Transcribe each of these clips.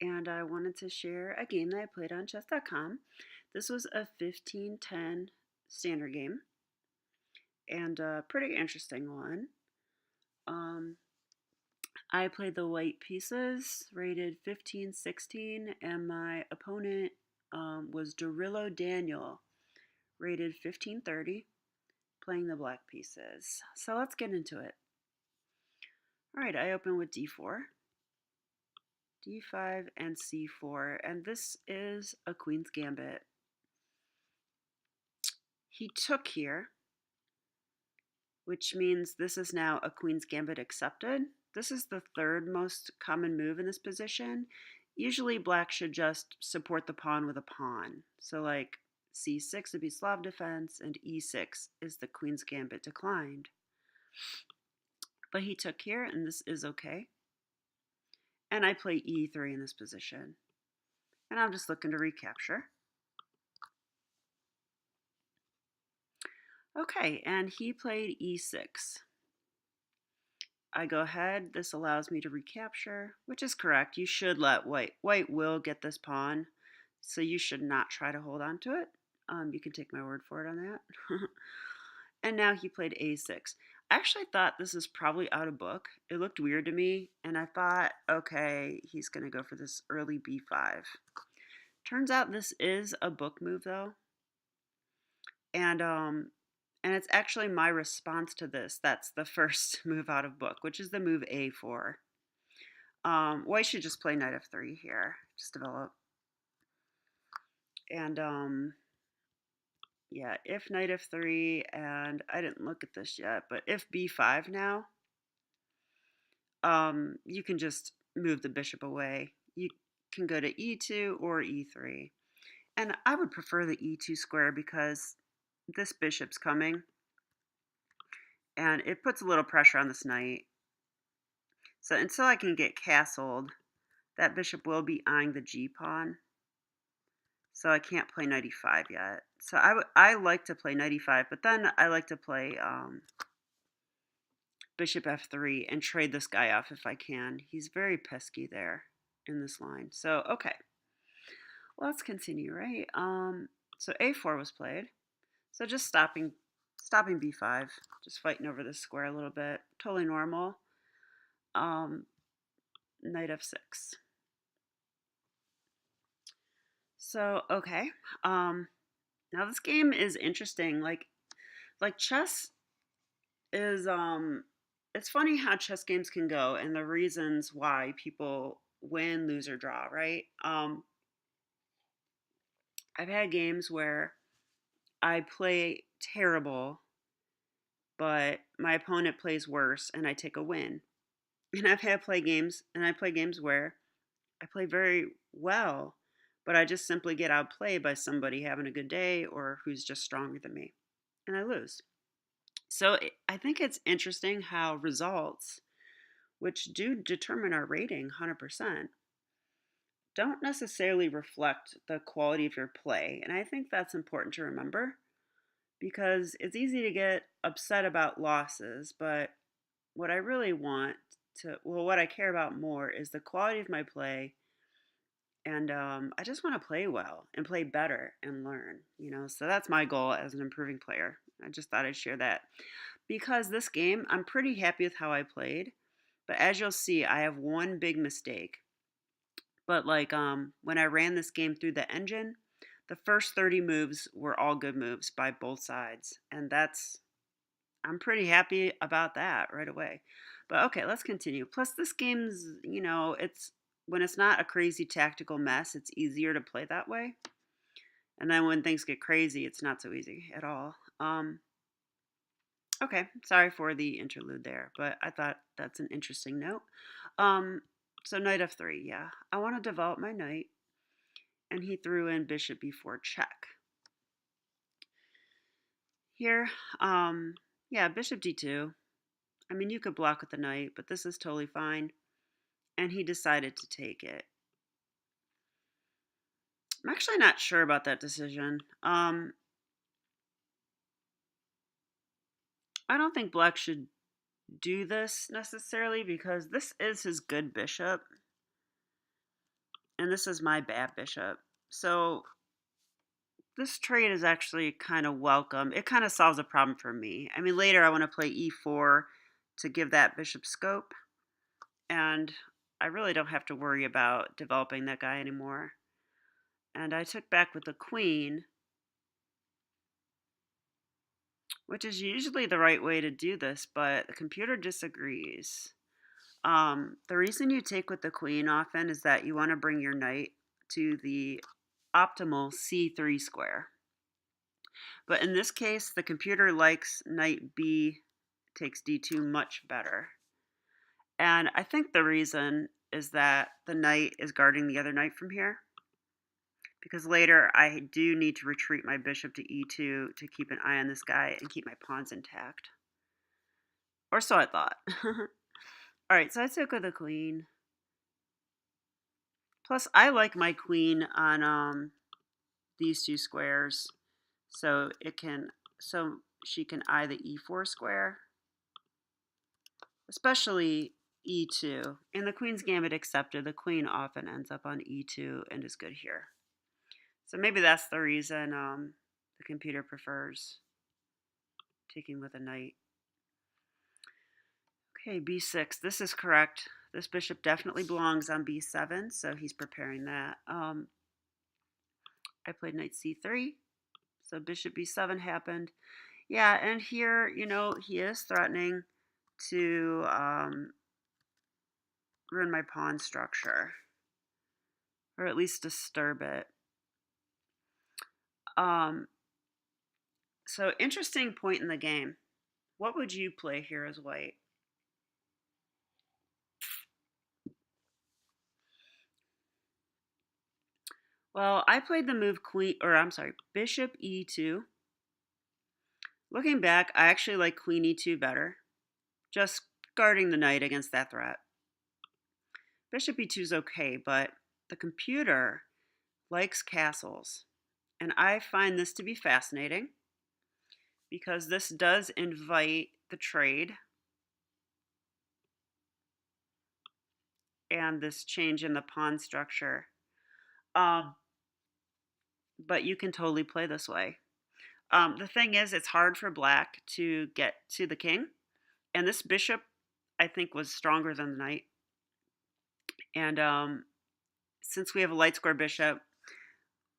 and I wanted to share a game that I played on chess.com. This was a 15-10 standard game, and a pretty interesting one. Um, I played the white pieces, rated 15-16, and my opponent was Dorillo Daniel, rated 15-30, playing the black pieces. So let's get into it. All right, I open with d4, d5, and c4, and this is a queen's gambit. He took here, which means this is now a queen's gambit accepted. This is the third most common move in this position. Usually black should just support the pawn with a pawn. So like c6 would be Slav defense, and e6 is the queen's gambit declined. But he took here, and this is okay. And I play e3 in this position. And I'm just looking to recapture. Okay, and he played e6. I go ahead. This allows me to recapture, which is correct. You should let white. White will get this pawn, so you should not try to hold on to it. You can take my word for it on that. And now he played a6. I actually thought this is probably out of book. It looked weird to me, and I thought, okay, he's going to go for this early b5. Turns out this is a book move, though. And it's actually my response to this. That's the first move out of book, which is the move a4. White should just play knight f3 here, just develop. And yeah, if knight f3, and I didn't look at this yet, but if b5 now, you can just move the bishop away. You can go to e2 or e3. And I would prefer the e2 square because this bishop's coming, and it puts a little pressure on this knight. So until I can get castled, that bishop will be eyeing the g-pawn. So I can't play knight e5 yet. So I like to play knight e5, but then I like to play bishop f3 and trade this guy off if I can. He's very pesky there in this line. So, okay. Let's continue, right? So a4 was played. So just stopping b5, just fighting over this square a little bit. Totally normal. Knight f6. So, okay. Now this game is interesting. Like chess is it's funny how chess games can go and the reasons why people win, lose, or draw, right? I've had games where I play terrible, but my opponent plays worse and I take a win. And I play games where I play very well, but I just simply get outplayed by somebody having a good day or who's just stronger than me, and I lose. So I think it's interesting how results, which do determine our rating 100%, don't necessarily reflect the quality of your play. And I think that's important to remember because it's easy to get upset about losses, but what I really want what I care about more is the quality of my play. And I just want to play well and play better and learn, So that's my goal as an improving player. I just thought I'd share that. Because this game, I'm pretty happy with how I played. But as you'll see, I have one big mistake. But like when I ran this game through the engine, the first 30 moves were all good moves by both sides. And I'm pretty happy about that right away. But okay, let's continue. Plus this game's, it's when it's not a crazy tactical mess, it's easier to play that way. And then when things get crazy, it's not so easy at all. Okay, sorry for the interlude there, but I thought that's an interesting note. So knight f3, yeah. I want to develop my knight, and he threw in bishop b4 check. Here, yeah, bishop d2. I mean, you could block with the knight, but this is totally fine. And he decided to take it. I'm actually not sure about that decision. I don't think black should do this necessarily because this is his good bishop. and this is my bad bishop. So this trade is actually kind of welcome. It kind of solves a problem for me. I mean, later I want to play e4 to give that bishop scope, and I really don't have to worry about developing that guy anymore. And I took back with the queen, which is usually the right way to do this, but the computer disagrees. The reason you take with the queen often is that you want to bring your knight to the optimal c3 square. But in this case, the computer likes knight b takes d2 much better. And I think the reason is that the knight is guarding the other knight from here. Because later I do need to retreat my bishop to e2 to keep an eye on this guy and keep my pawns intact. Or so I thought. Alright, so I took with the queen. Plus, I like my queen on these two squares, so she can eye the e4 square, especially e2. And the queen's gambit accepted. The queen often ends up on e2 and is good here. So maybe that's the reason the computer prefers taking with a knight. Okay, b6. This is correct. This bishop definitely belongs on b7, so he's preparing that. I played knight c3, so bishop b7 happened. Yeah, and here, you know, he is threatening to ruin my pawn structure, or at least disturb it. So interesting point in the game. What would you play here as white? Well, I played the move bishop e2. Looking back, I actually like queen e2 better, just guarding the knight against that threat. Bishop e2 is okay, but the computer likes castles, and I find this to be fascinating because this does invite the trade and this change in the pawn structure. But you can totally play this way. The thing is, it's hard for black to get to the king, and this bishop, I think, was stronger than the knight. And since we have a light square bishop,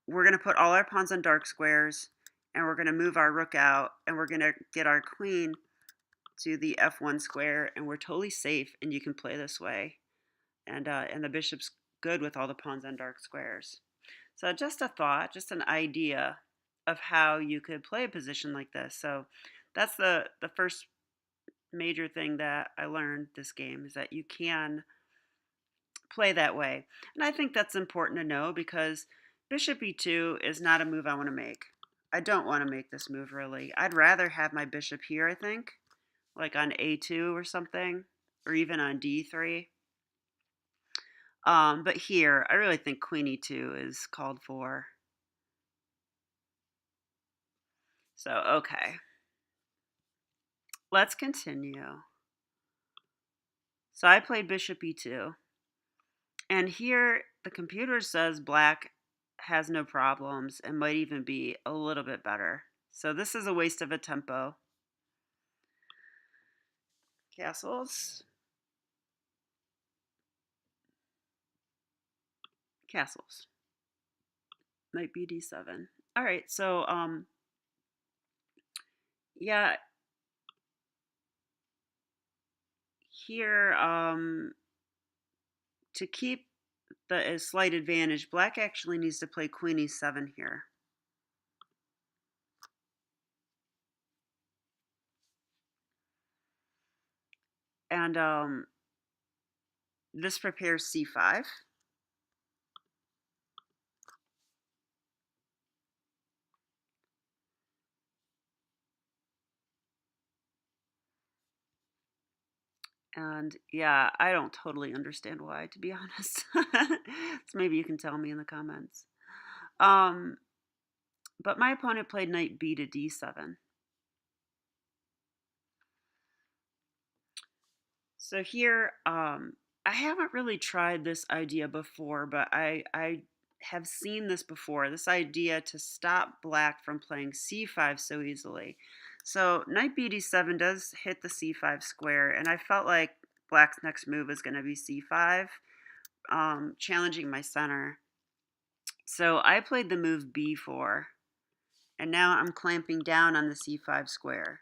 we're going to put all our pawns on dark squares, and we're going to move our rook out, and we're going to get our queen to the f1 square, and we're totally safe, and you can play this way. And the bishop's good with all the pawns on dark squares. So just a thought, just an idea of how you could play a position like this. So that's the first major thing that I learned this game, is that you can play that way. And I think that's important to know because bishop e2 is not a move I want to make. I don't want to make this move, really. I'd rather have my bishop here, I think, like on a2 or something, or even on d3. But here, I really think queen e2 is called for. So, okay. Let's continue. So I played bishop e2. And here, the computer says black has no problems and might even be a little bit better. So this is a waste of a tempo. Castles. Castles. Knight b d7. All right, so yeah, here to keep the slight advantage, black actually needs to play queen e7 here. And this prepares c5. And yeah, I don't totally understand why, to be honest. So maybe you can tell me in the comments. But my opponent played knight b to d7. So here, I haven't really tried this idea before, but I have seen this before. This idea to stop black from playing c5 so easily. So knight bd7 does hit the c5 square, and I felt like black's next move is going to be c5, challenging my center. So I played the move b4, and now I'm clamping down on the c5 square.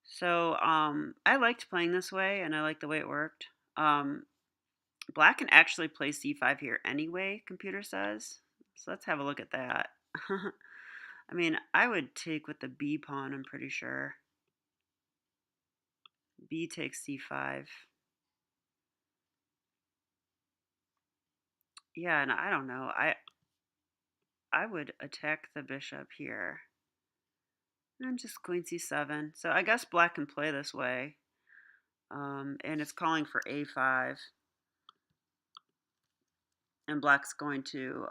So I liked playing this way, and I liked the way it worked. Black can actually play c5 here anyway, computer says. So let's have a look at that. I mean, I would take with the b pawn, I'm pretty sure. B takes c5. Yeah, and I don't know. I would attack the bishop here. And just queen c7. So I guess black can play this way. And it's calling for a5. And black's going to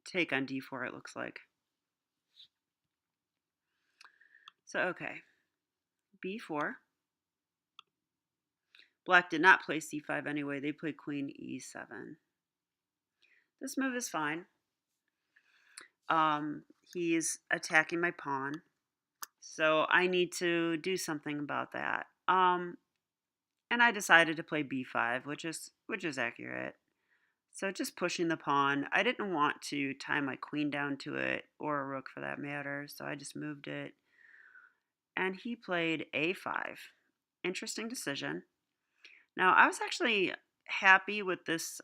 take on d4, it looks like. So, okay. b4. Black did not play c5 anyway. They played queen e7. This move is fine. He's attacking my pawn. So I need to do something about that. And I decided to play b5, which is accurate. So just pushing the pawn. I didn't want to tie my queen down to it, or a rook for that matter, so I just moved it. And he played a5. Interesting decision. Now I was actually happy with this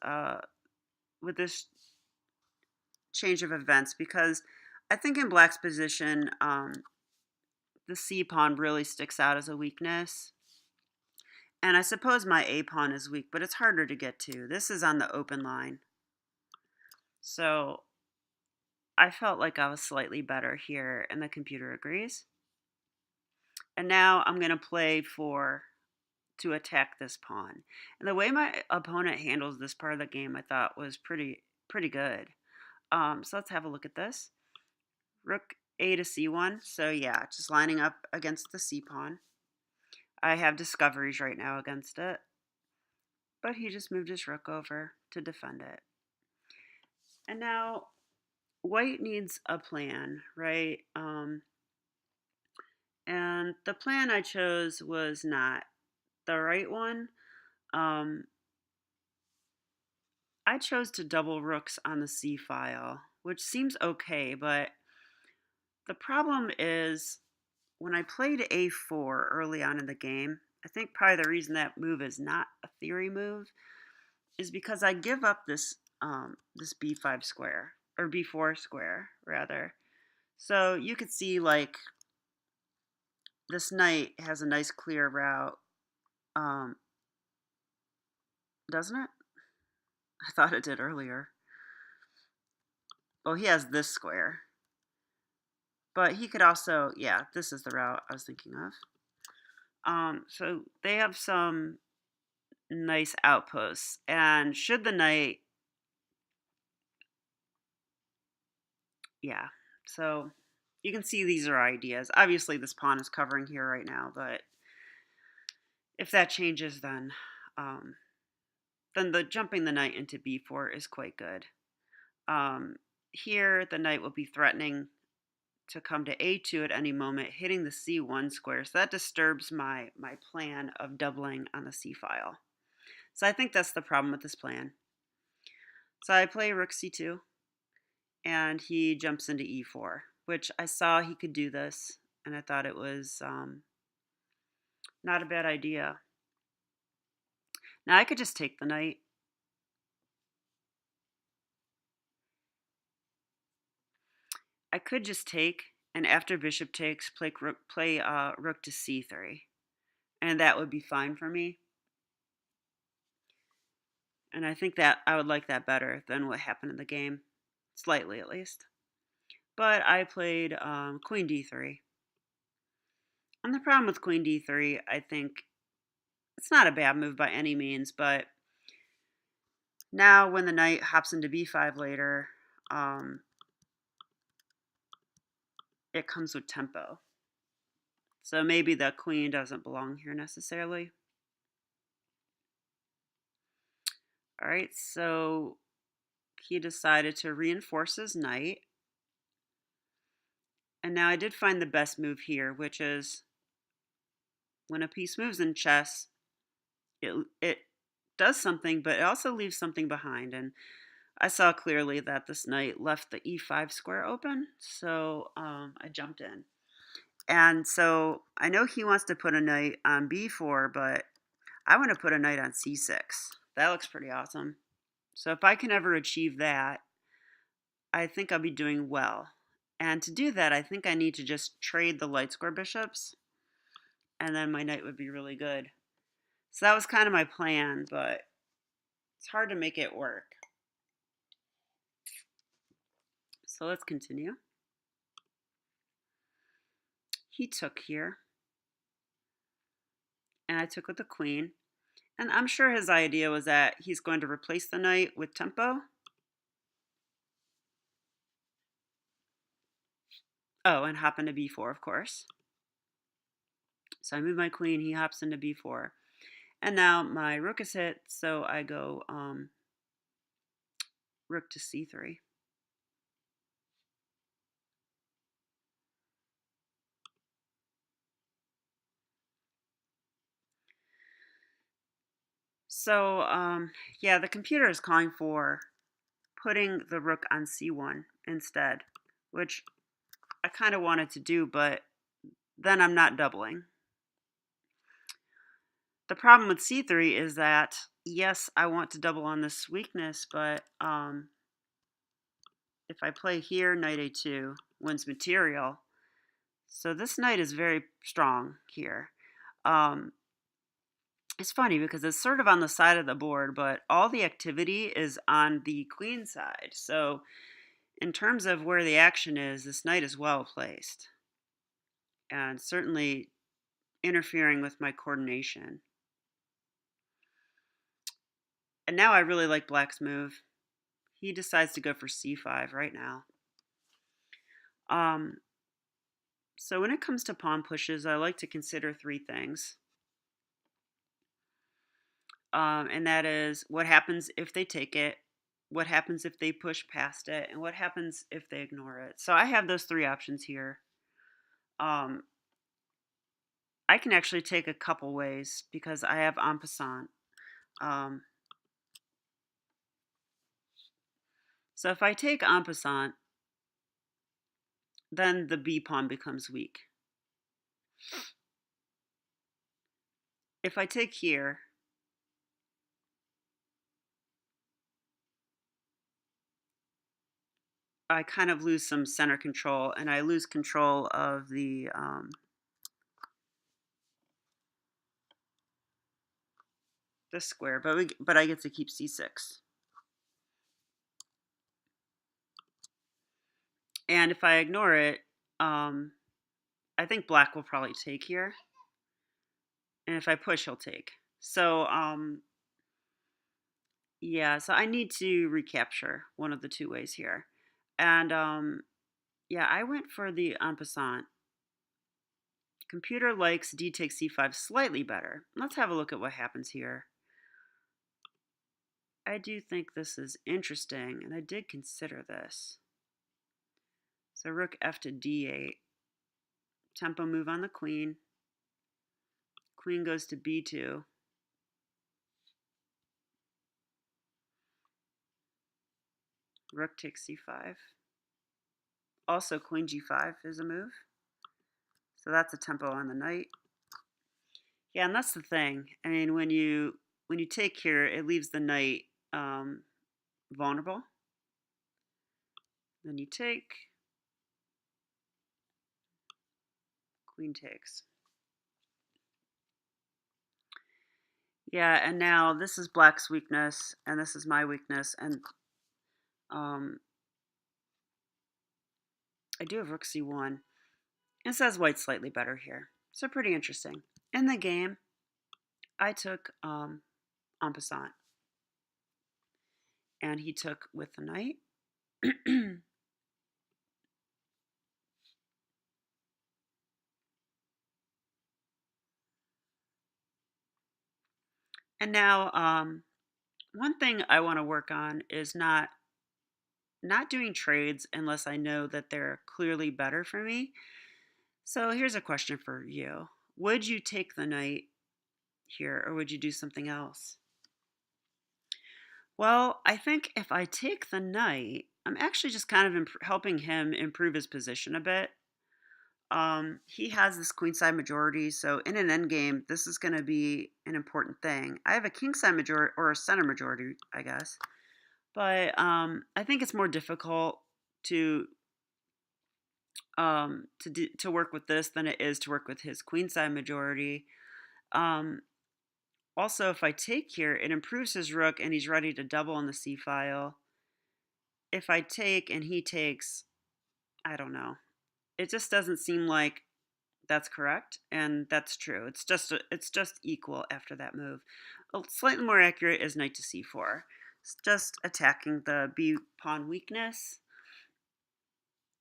change of events because I think in black's position, the c pawn really sticks out as a weakness. And I suppose my a pawn is weak, but it's harder to get to. This is on the open line. So I felt like I was slightly better here, and the computer agrees. And now I'm going to play to attack this pawn. And the way my opponent handles this part of the game, I thought was pretty good. So let's have a look at this. Rook a to c1. So yeah, just lining up against the c pawn. I have discoveries right now against it. But he just moved his rook over to defend it. And now white needs a plan, right? And the plan I chose was not the right one. I chose to double rooks on the c file, which seems okay, but the problem is when I played a4 early on in the game, I think probably the reason that move is not a theory move is because I give up this this b5 square, or b4 square rather. So you could see like this knight has a nice clear route, doesn't it? I thought it did earlier. Well, he has this square. But he could also, yeah, this is the route I was thinking of. So they have some nice outposts. And should the knight, yeah, so you can see these are ideas. Obviously, this pawn is covering here right now, but if that changes, then the jumping the knight into b4 is quite good. Here, the knight will be threatening to come to a2 at any moment, hitting the c1 square. So that disturbs my plan of doubling on the c file. So I think that's the problem with this plan. So I play rook c2, and he jumps into e4, which I saw he could do this, and I thought it was not a bad idea. Now I could just take the knight. I could just take, and after bishop takes, play rook to c3, and that would be fine for me. And I think that I would like that better than what happened in the game, slightly at least. But I played queen d3. And the problem with queen d3, I think, it's not a bad move by any means, but now when the knight hops into b5 later, it comes with tempo. So maybe the queen doesn't belong here necessarily. All right, so he decided to reinforce his knight. And now I did find the best move here, which is when a piece moves in chess, it does something, but it also leaves something behind. And I saw clearly that this knight left the e5 square open, so I jumped in. And so I know he wants to put a knight on b4, but I want to put a knight on c6. That looks pretty awesome. So if I can ever achieve that, I think I'll be doing well. And to do that, I think I need to just trade the light square bishops, and then my knight would be really good. So that was kind of my plan, but it's hard to make it work. So let's continue. He took here, and I took with the queen. And I'm sure his idea was that he's going to replace the knight with tempo. Oh, and hop into b4, of course. So I move my queen, he hops into b4. And now my rook is hit, so I go rook to c3. So, yeah, the computer is calling for putting the rook on c1 instead, which I kind of wanted to do, but then I'm not doubling. The problem with c3 is that, yes, I want to double on this weakness, but if I play here, knight a2 wins material. So this knight is very strong here. It's funny because it's sort of on the side of the board, but all the activity is on the queen side. So in terms of where the action is, this knight is well placed and certainly interfering with my coordination. And now I really like black's move. He decides to go for c5 right now. So when it comes to pawn pushes, I like to consider three things. And that is what happens if they take it, what happens if they push past it, and what happens if they ignore it. So I have those three options here. I can actually take a couple ways because I have en passant. So if I take en passant, then the b pawn becomes weak. If I take here, I kind of lose some center control, and I lose control of the this square, but I get to keep c6. And if I ignore it, I think black will probably take here. And if I push, he'll take. So, yeah, so I need to recapture one of the two ways here. And, yeah, I went for the en passant. Computer likes d takes c5 slightly better. Let's have a look at what happens here. I do think this is interesting, and I did consider this. So rook f to d8. Tempo move on the queen. Queen goes to b2. Rook takes c5. Also, queen g5 is a move. So that's a tempo on the knight. Yeah, and that's the thing. I mean, when you take here, it leaves the knight vulnerable. Then you take, queen takes. Yeah, and now this is black's weakness, and this is my weakness, and I do have rook c1. It says white's slightly better here, so pretty interesting. In the game, I took en passant, and he took with the knight. And now, one thing I want to work on is not doing trades unless I know that they're clearly better for me. So here's a question for you. Would you take the knight here or would you do something else? Well, I think if I take the knight, I'm actually just kind of helping him improve his position a bit. He has this queenside majority, so in an endgame, this is going to be an important thing. I have a kingside majority or a center majority, I guess, but I think it's more difficult to to work with this than it is to work with his queenside majority. Um, Also, if I take here, it improves his rook, and he's ready to double on the c file. If I take and he takes, I don't know. It just doesn't seem like that's correct, and that's true. It's just equal after that move. Slightly more accurate is knight to c4. It's just attacking the b pawn weakness,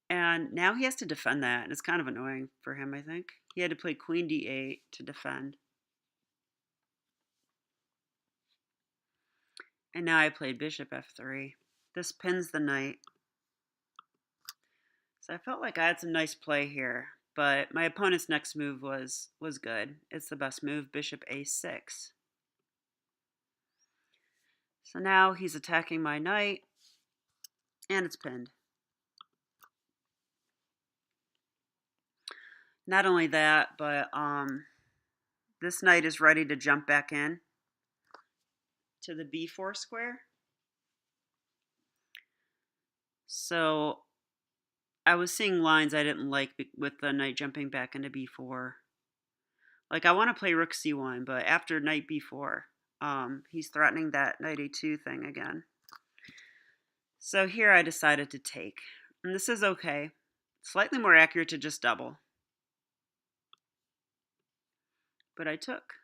and now he has to defend that, and it's kind of annoying for him. I think he had to play queen d8 to defend, and now I played bishop f3. This pins the knight. So I felt like I had some nice play here, but my opponent's next move was good. It's the best move, bishop a6. So now he's attacking my knight, and it's pinned. Not only that, but this knight is ready to jump back in to the b4 square. So I was seeing lines I didn't like with the knight jumping back into b4. Like, I want to play rook c1, but after knight b4, he's threatening that knight a2 thing again. So here I decided to take. And this is okay. Slightly more accurate to just double. But I took.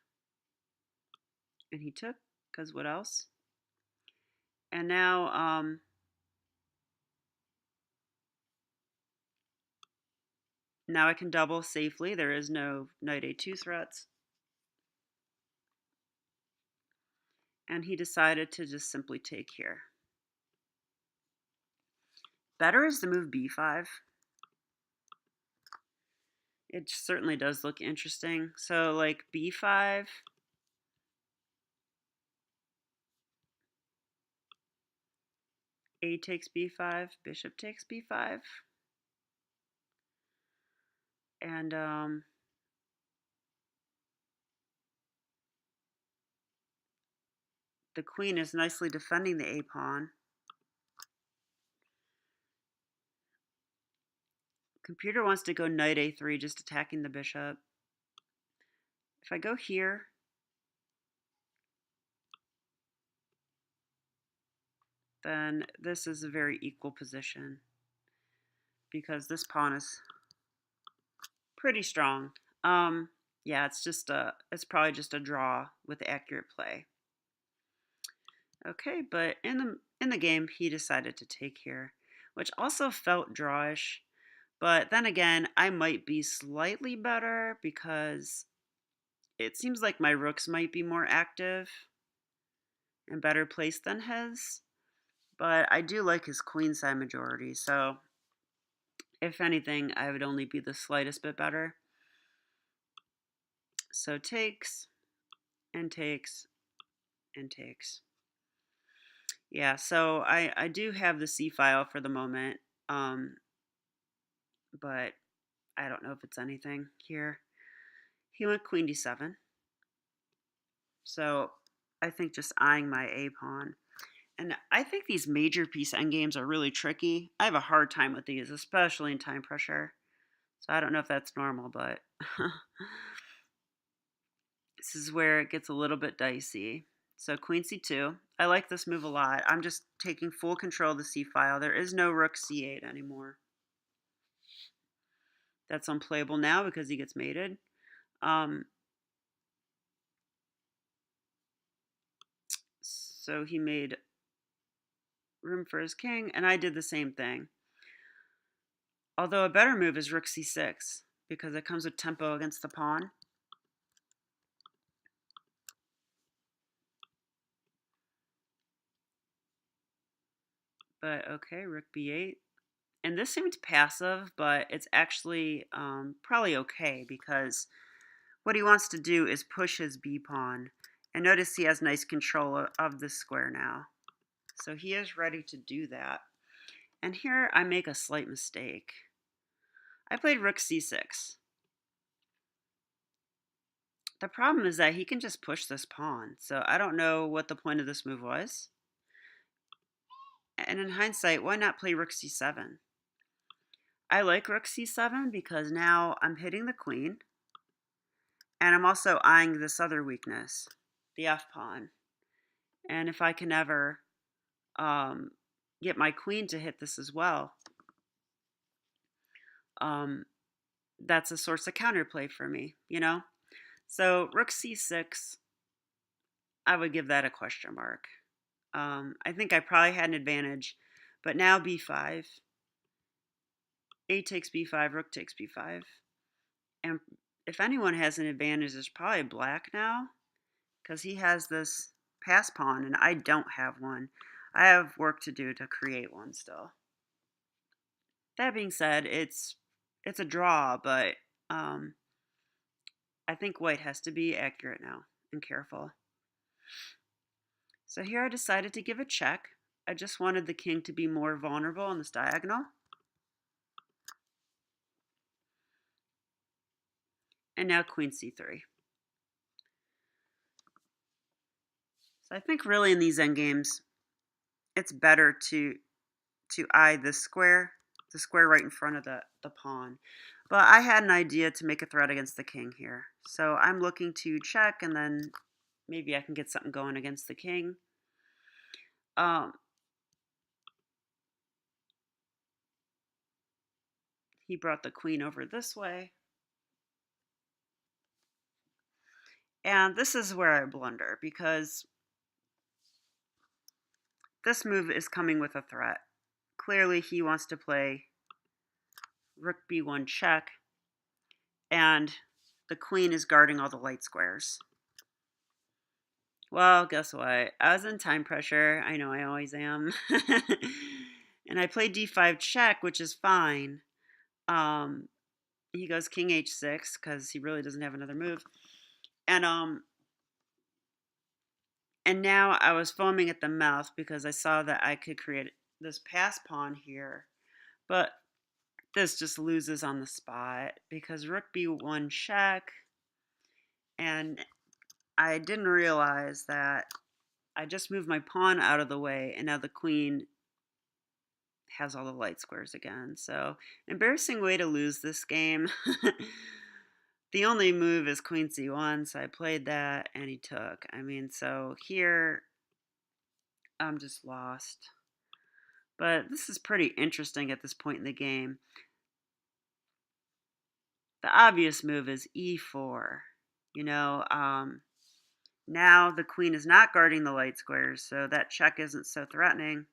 And he took, because what else? And now, now I can double safely. There is no knight a2 threats. And he decided to just simply take here. Better is the move b5. It certainly does look interesting. So like b5, a takes b5, bishop takes b5. And the queen is nicely defending the a pawn. Computer wants to go knight a3, just attacking the bishop. If I go here, then this is a very equal position because this pawn is pretty strong. Yeah, it's probably just a draw with accurate play. Okay, but in the game, he decided to take here, which also felt drawish. But then again, I might be slightly better because it seems like my rooks might be more active and better placed than his. But I do like his queenside majority, so if anything, I would only be the slightest bit better. So takes, and takes, and takes. Yeah, so I do have the C file for the moment, but I don't know if it's anything here. He went queen d7. So I think just eyeing my a pawn. And I think these major piece endgames are really tricky. I have a hard time with these, especially in time pressure. So I don't know if that's normal, but this is where it gets a little bit dicey. So queen c2. I like this move a lot. I'm just taking full control of the c file. There is no rook c8 anymore. That's unplayable now because he gets mated. So he made room for his king, and I did the same thing. Although a better move is rook c6 because it comes with tempo against the pawn. But okay, rook b8. And this seems passive, but it's actually probably okay because what he wants to do is push his b pawn. And notice he has nice control of this square now. So he is ready to do that. And here I make a slight mistake. I played rook c6. The problem is that he can just push this pawn. So I don't know what the point of this move was. And in hindsight, why not play rook c7? I like rook c7 because now I'm hitting the queen. And I'm also eyeing this other weakness, the f pawn. And if I can ever get my queen to hit this as well, that's a source of counterplay for me, you know? So rook c6, I would give that a question mark. I think I probably had an advantage, but now b5, a takes b5, rook takes b5. And if anyone has an advantage, it's probably black now, because he has this pass pawn and I don't have one. I have work to do to create one still. That being said, it's a draw, but I think white has to be accurate now and careful. So here I decided to give a check. I just wanted the king to be more vulnerable on this diagonal. And now queen c3. So I think really in these endgames, it's better to eye the square right in front of the pawn. But I had an idea to make a threat against the king here. So I'm looking to check, and then maybe I can get something going against the king. He brought the queen over this way. And this is where I blunder, because this move is coming with a threat. Clearly he wants to play rook b1 check, and the queen is guarding all the light squares. Well, guess what? I was in time pressure. I know I always am. And I played d5 check, which is fine. He goes king h6 because he really doesn't have another move. And now I was foaming at the mouth because I saw that I could create this pass pawn here. But this just loses on the spot because rook b1 check, and I didn't realize that I just moved my pawn out of the way, and now the queen has all the light squares again. So embarrassing way to lose this game. The only move is queen c1, so I played that and he took. I mean, so here I'm just lost. But this is pretty interesting at this point in the game. The obvious move is e4. You know, now the queen is not guarding the light squares, so that check isn't so threatening.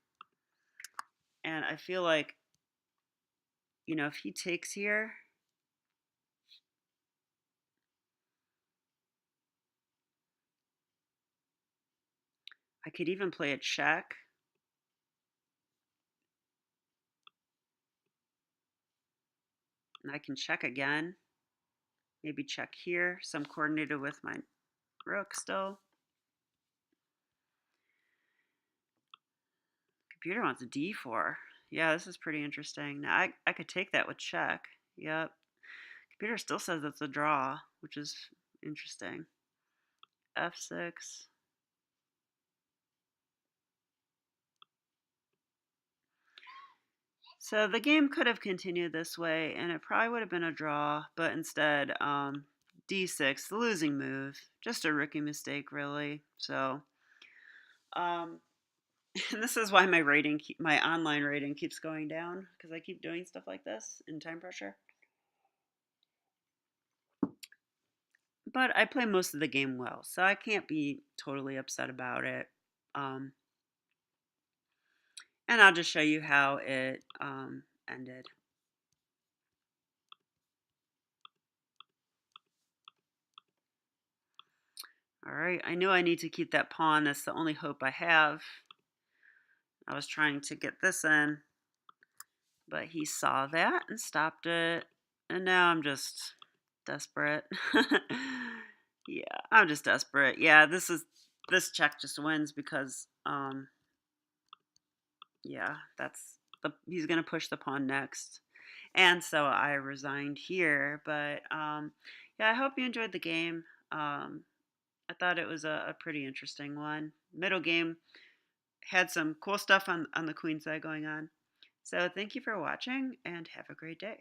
And I feel like, you know, if he takes here, I could even play a check. And I can check again. Maybe check here, so I'm coordinated with my rook still. Computer wants a d4. Yeah, this is pretty interesting. Now I could take that with check. Yep. Computer still says it's a draw, which is interesting. f6. So the game could have continued this way, and it probably would have been a draw, but instead, d6, the losing move. Just a rookie mistake, really. So, and this is why my online rating keeps going down, because I keep doing stuff like this in time pressure. But I play most of the game well, so I can't be totally upset about it. And I'll just show you how it ended. All right, I know I need to keep that pawn. That's the only hope I have. I was trying to get this in, but he saw that and stopped it. And now I'm just desperate. Yeah, I'm just desperate. Yeah, this check just wins because yeah, he's gonna push the pawn next. And so I resigned here. But yeah, I hope you enjoyed the game. Um, I thought it was a pretty interesting one. Middle game had some cool stuff on the queen side going on. So thank you for watching and have a great day.